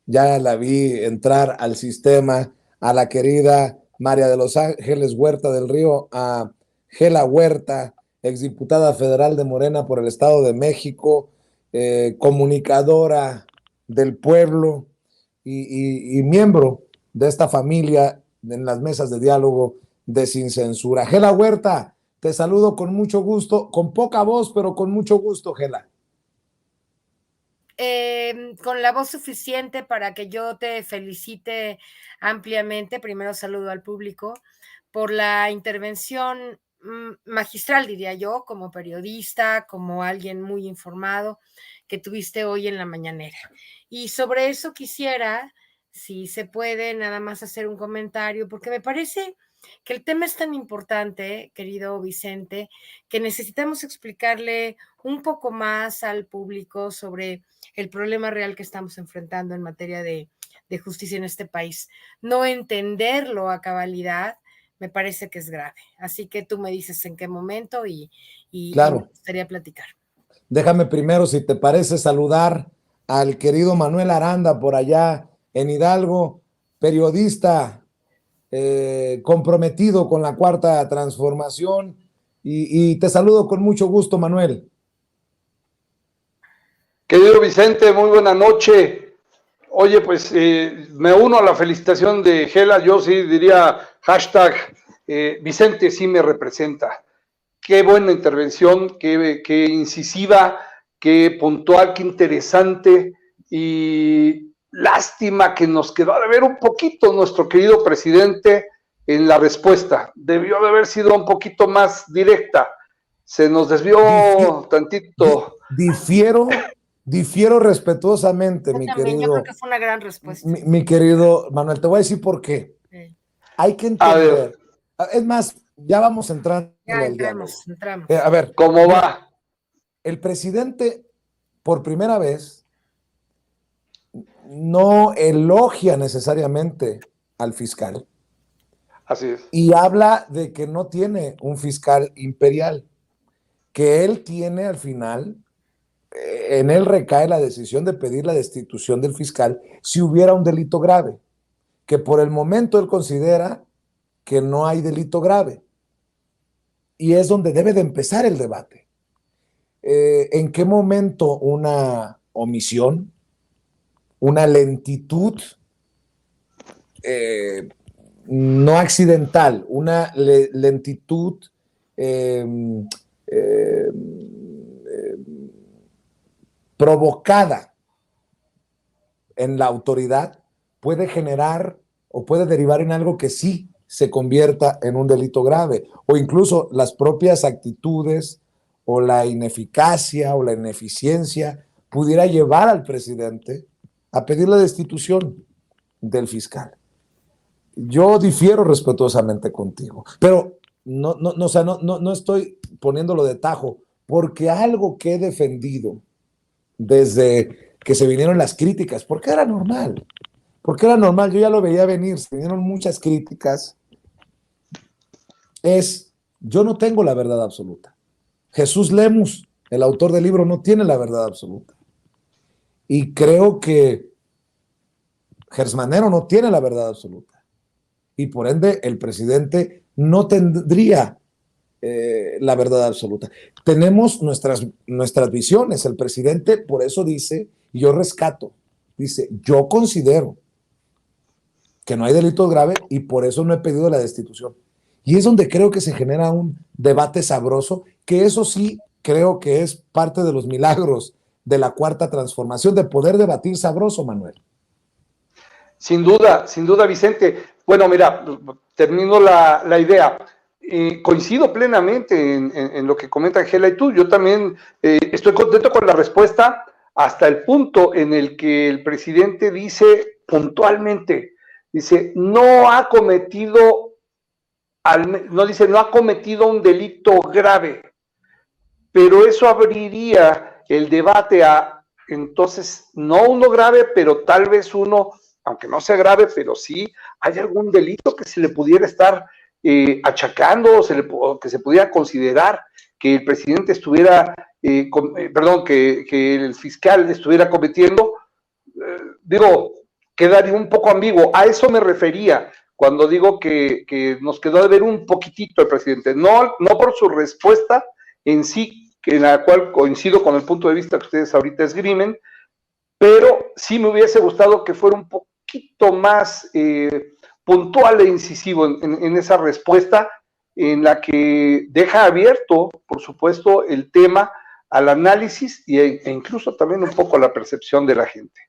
ya la vi entrar al sistema, a la querida María de los Ángeles Huerta del Río, a Gela Huerta, exdiputada federal de Morena por el Estado de México, comunicadora del pueblo y miembro de esta familia en las mesas de diálogo de Sin Censura. Gela Huerta, te saludo con mucho gusto, con poca voz, pero con mucho gusto, Gela. Con la voz suficiente para que yo te felicite ampliamente. Primero saludo al público por la intervención magistral, diría yo, como periodista, como alguien muy informado que tuviste hoy en la mañanera. Y sobre eso quisiera, si se puede, nada más hacer un comentario, porque me parece que el tema es tan importante, querido Vicente, que necesitamos explicarle un poco más al público sobre el problema real que estamos enfrentando en materia de justicia en este país. No entenderlo a cabalidad me parece que es grave. Así que tú me dices en qué momento claro. Me gustaría platicar. Déjame primero, si te parece, saludar al querido Manuel Aranda por allá en Hidalgo, periodista comprometido con la Cuarta Transformación, y te saludo con mucho gusto, Manuel. Querido Vicente, muy buena noche. Oye, pues me uno a la felicitación de Gela. Yo sí diría hashtag Vicente sí me representa. Qué buena intervención, qué incisiva, qué puntual, qué interesante, y lástima que nos quedó de ver un poquito nuestro querido presidente en la respuesta. Debió de haber sido un poquito más directa. Se nos desvió tantito. Difiero respetuosamente, mi querido. Yo creo que fue una gran respuesta. Mi querido Manuel, te voy a decir por qué. Sí. Hay que entender. Es más, ya vamos entrando. Ya entramos. A ver, ¿cómo va? El presidente, por primera vez, no elogia necesariamente al fiscal. Así es. Y habla de que no tiene un fiscal imperial, que él tiene al final, en él recae la decisión de pedir la destitución del fiscal si hubiera un delito grave, que por el momento él considera que no hay delito grave. Y es donde debe de empezar el debate. ¿En qué momento una omisión, una lentitud no accidental, una lentitud provocada en la autoridad puede generar o puede derivar en algo que sí se convierta en un delito grave, o incluso las propias actitudes o la ineficacia o la ineficiencia pudiera llevar al presidente a pedir la destitución del fiscal. Yo difiero respetuosamente contigo, pero no estoy poniéndolo de tajo, porque algo que he defendido desde que se vinieron las críticas, porque era normal, yo ya lo veía venir, se vinieron muchas críticas, yo no tengo la verdad absoluta. Jesús Lemus, el autor del libro, no tiene la verdad absoluta. Y creo que Gersmanero no tiene la verdad absoluta. Y por ende, el presidente no tendría la verdad absoluta. Tenemos nuestras visiones. El presidente por eso dice, y yo rescato, dice, yo considero que no hay delito grave y por eso no he pedido la destitución. Y es donde creo que se genera un debate sabroso, que eso sí creo que es parte de los milagros de la Cuarta Transformación, de poder debatir sabroso, Manuel. Sin duda, Vicente. Bueno, mira, termino la idea. Coincido plenamente en lo que comenta Gela y tú. Yo también estoy contento con la respuesta hasta el punto en el que el presidente dice puntualmente, dice, no ha cometido un delito grave, pero eso abriría el debate a, entonces, no uno grave, pero tal vez uno, aunque no sea grave, pero sí hay algún delito que se le pudiera estar achacando, o que se pudiera considerar que el presidente estuviera, que el fiscal estuviera cometiendo. Digo, quedaría un poco ambiguo. A eso me refería cuando digo que nos quedó de ver un poquitito el presidente, no por su respuesta en sí, en la cual coincido con el punto de vista que ustedes ahorita esgrimen, pero sí me hubiese gustado que fuera un poquito más puntual e incisivo en esa respuesta, en la que deja abierto, por supuesto, el tema al análisis e incluso también un poco a la percepción de la gente.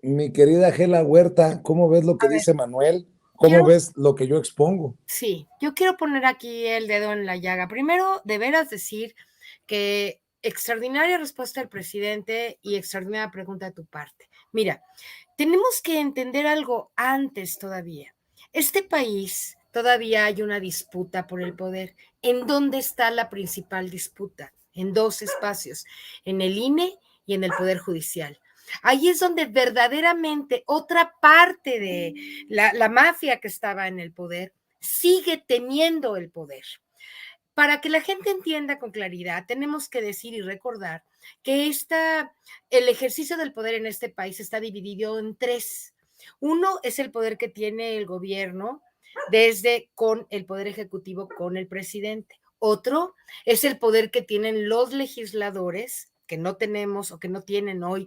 Mi querida Gela Huerta, ¿cómo ves lo que dice Manuel? ¿Cómo ves lo que yo expongo? Sí, yo quiero poner aquí el dedo en la llaga. Primero, de veras decir que extraordinaria respuesta del presidente y extraordinaria pregunta de tu parte. Mira, tenemos que entender algo antes todavía. Este país todavía hay una disputa por el poder. ¿En dónde está la principal disputa? En dos espacios, en el INE y en el Poder Judicial. Ahí es donde verdaderamente otra parte de la mafia que estaba en el poder sigue teniendo el poder. Para que la gente entienda con claridad, tenemos que decir y recordar que el ejercicio del poder en este país está dividido en tres. Uno es el poder que tiene el gobierno desde con el poder ejecutivo, con el presidente. Otro es el poder que tienen los legisladores, que no tenemos o que no tienen hoy,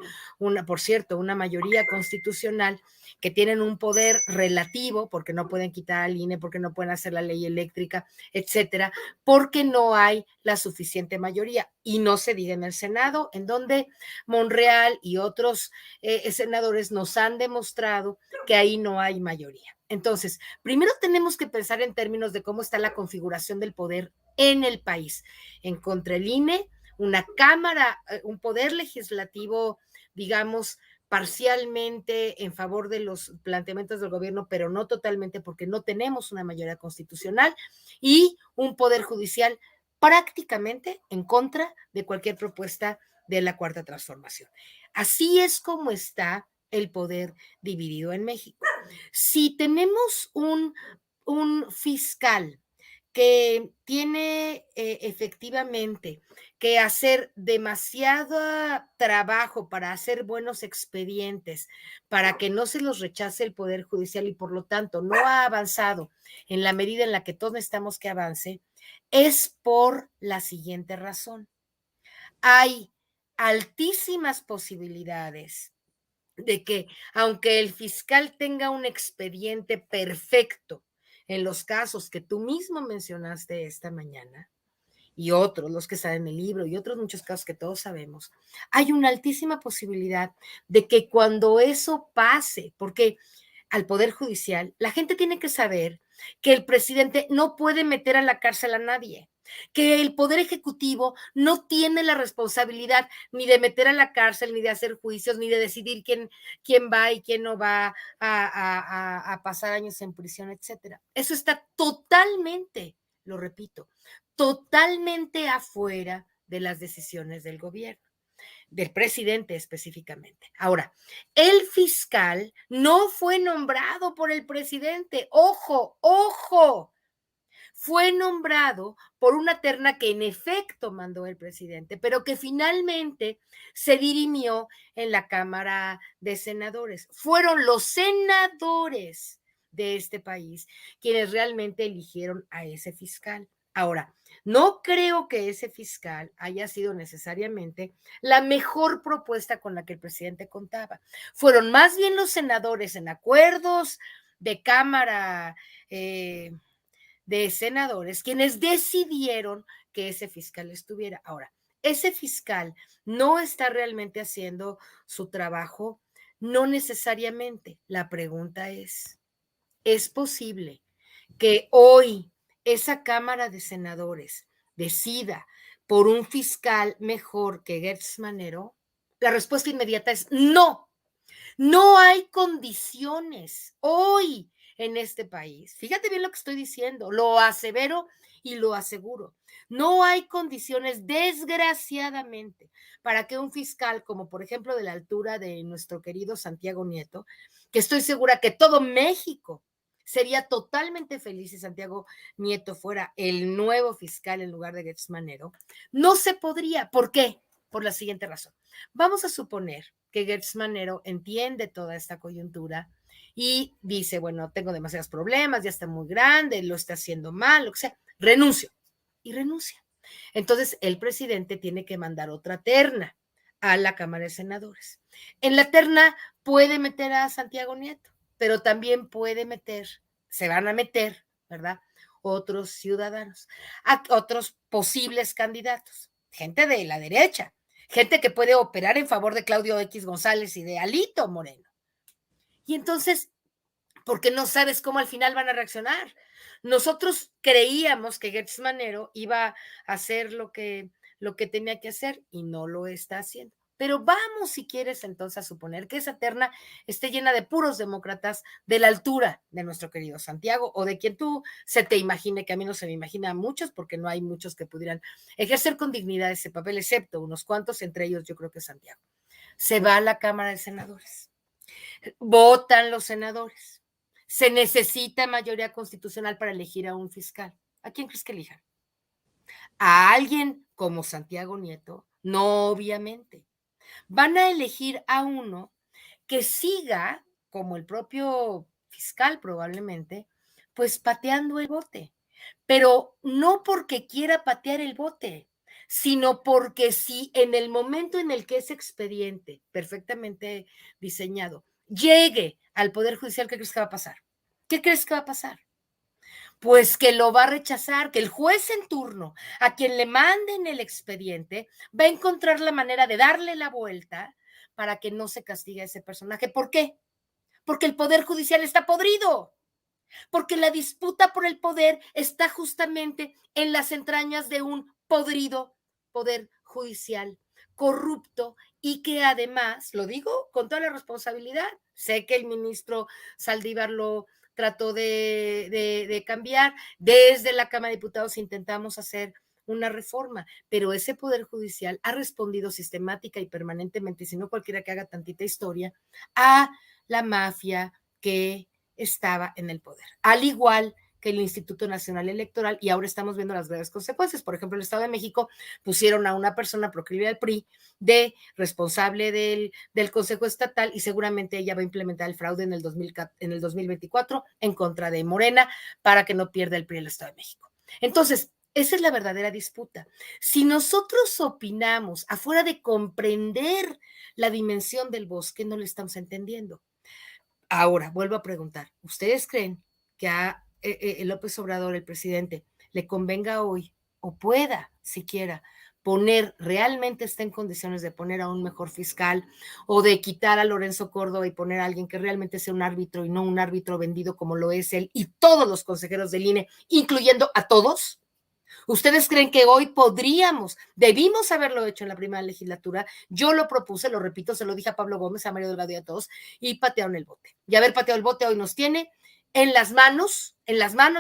por cierto, una mayoría constitucional, que tienen un poder relativo, porque no pueden quitar al INE, porque no pueden hacer la ley eléctrica, etcétera, porque no hay la suficiente mayoría. Y no se diga en el Senado, en donde Monreal y otros senadores nos han demostrado que ahí no hay mayoría. Entonces, primero tenemos que pensar en términos de cómo está la configuración del poder en el país. En contra el INE, una cámara, un poder legislativo, digamos, parcialmente en favor de los planteamientos del gobierno, pero no totalmente porque no tenemos una mayoría constitucional, y un poder judicial prácticamente en contra de cualquier propuesta de la Cuarta Transformación. Así es como está el poder dividido en México. Si tenemos un fiscal que tiene efectivamente que hacer demasiado trabajo para hacer buenos expedientes, para que no se los rechace el Poder Judicial y por lo tanto no ha avanzado en la medida en la que todos necesitamos que avance, es por la siguiente razón. Hay altísimas posibilidades de que, aunque el fiscal tenga un expediente perfecto en los casos que tú mismo mencionaste esta mañana, y otros, los que están en el libro, y otros muchos casos que todos sabemos, hay una altísima posibilidad de que cuando eso pase, porque al Poder Judicial, la gente tiene que saber que el presidente no puede meter a la cárcel a nadie, que el Poder Ejecutivo no tiene la responsabilidad ni de meter a la cárcel, ni de hacer juicios, ni de decidir quién va y quién no va a pasar años en prisión, etcétera. Eso está totalmente, lo repito, totalmente afuera de las decisiones del gobierno, del presidente específicamente. Ahora, el fiscal no fue nombrado por el presidente. Ojo, ojo. Fue nombrado por una terna que en efecto mandó el presidente, pero que finalmente se dirimió en la Cámara de Senadores. Fueron los senadores de este país quienes realmente eligieron a ese fiscal. Ahora, no creo que ese fiscal haya sido necesariamente la mejor propuesta con la que el presidente contaba. Fueron más bien los senadores en acuerdos de Cámara de senadores quienes decidieron que ese fiscal estuviera. Ahora, ese fiscal no está realmente haciendo su trabajo, no necesariamente. La pregunta ¿es posible que hoy esa Cámara de Senadores decida por un fiscal mejor que Gertz Manero? La respuesta inmediata es no. No hay condiciones hoy en este país. Fíjate bien lo que estoy diciendo, lo asevero y lo aseguro. No hay condiciones, desgraciadamente, para que un fiscal, como por ejemplo de la altura de nuestro querido Santiago Nieto, que estoy segura que todo México sería totalmente feliz si Santiago Nieto fuera el nuevo fiscal en lugar de Gertz Manero, no se podría. ¿Por qué? Por la siguiente razón. Vamos a suponer que Gertz Manero entiende toda esta coyuntura y dice, bueno, tengo demasiados problemas, ya está muy grande, lo está haciendo mal, lo que sea, renuncio. Y renuncia. Entonces, el presidente tiene que mandar otra terna a la Cámara de Senadores. En la terna puede meter a Santiago Nieto, pero también puede meter, se van a meter, ¿verdad?, otros ciudadanos, a otros posibles candidatos, gente de la derecha, gente que puede operar en favor de Claudio X González y de Alito Moreno. Y entonces, ¿por qué no sabes cómo al final van a reaccionar? Nosotros creíamos que Gertz Manero iba a hacer lo que tenía que hacer y no lo está haciendo. Pero vamos, si quieres, entonces a suponer que esa terna esté llena de puros demócratas de la altura de nuestro querido Santiago o de quien tú se te imagine, que a mí no se me imagina a muchos porque no hay muchos que pudieran ejercer con dignidad ese papel, excepto unos cuantos, entre ellos yo creo que Santiago. Se va a la Cámara de Senadores. Votan los senadores. Se necesita mayoría constitucional para elegir a un fiscal. ¿A quién crees que elijan? ¿A alguien como Santiago Nieto? No, obviamente. Van a elegir a uno que siga, como el propio fiscal probablemente, pues pateando el bote. Pero no porque quiera patear el bote, sino porque si en el momento en el que ese expediente perfectamente diseñado llegue al Poder Judicial, ¿qué crees que va a pasar? ¿Qué crees que va a pasar? Pues que lo va a rechazar, que el juez en turno, a quien le manden el expediente, va a encontrar la manera de darle la vuelta para que no se castigue a ese personaje. ¿Por qué? Porque el Poder Judicial está podrido, porque la disputa por el poder está justamente en las entrañas de un podrido Poder Judicial, corrupto y que además, lo digo con toda la responsabilidad, sé que el ministro Saldívar lo trató de cambiar, desde la Cámara de Diputados intentamos hacer una reforma, pero ese Poder Judicial ha respondido sistemática y permanentemente, si no cualquiera que haga tantita historia, a la mafia que estaba en el poder, al igual que el Instituto Nacional Electoral, y ahora estamos viendo las graves consecuencias. Por ejemplo, el Estado de México pusieron a una persona proclive al PRI de responsable del Consejo Estatal y seguramente ella va a implementar el fraude en el 2024 en contra de Morena para que no pierda el PRI el Estado de México. Entonces, esa es la verdadera disputa. Si nosotros opinamos afuera de comprender la dimensión del bosque, no lo estamos entendiendo. Ahora, vuelvo a preguntar, ¿ustedes creen que a López Obrador, el presidente, le convenga hoy o pueda siquiera poner, realmente está en condiciones de poner a un mejor fiscal o de quitar a Lorenzo Córdoba y poner a alguien que realmente sea un árbitro y no un árbitro vendido como lo es él y todos los consejeros del INE, incluyendo a todos? ¿Ustedes creen que hoy debimos haberlo hecho en la primera legislatura? Yo lo propuse, lo repito, se lo dije a Pablo Gómez, a Mario Delgado y a todos, y patearon el bote. Y haber pateado el bote hoy nos tiene en las manos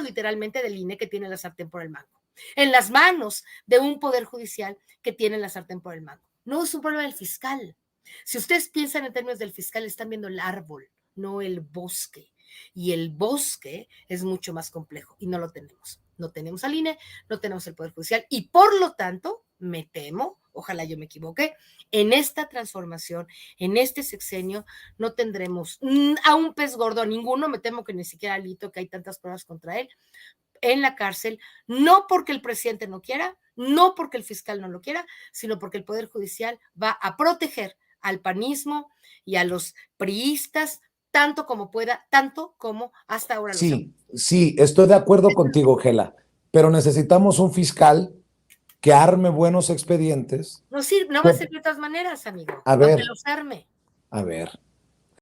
literalmente del INE que tiene la sartén por el mango, en las manos de un Poder Judicial que tiene la sartén por el mango. No es un problema del fiscal. Si ustedes piensan en términos del fiscal, están viendo el árbol, no el bosque. Y el bosque es mucho más complejo y no lo tenemos. No tenemos al INE, no tenemos el Poder Judicial y por lo tanto, me temo, ojalá yo me equivoque, en esta transformación, en este sexenio, no tendremos a un pez gordo, a ninguno, me temo que ni siquiera a Alito, que hay tantas pruebas contra él, en la cárcel, no porque el presidente no quiera, no porque el fiscal no lo quiera, sino porque el Poder Judicial va a proteger al panismo y a los priistas tanto como pueda, tanto como hasta ahora lo Sí, sí, estoy de acuerdo contigo, Gela, pero necesitamos un fiscal que arme buenos expedientes. No va a servir de todas maneras, amigo. A ver, donde los arme. a ver,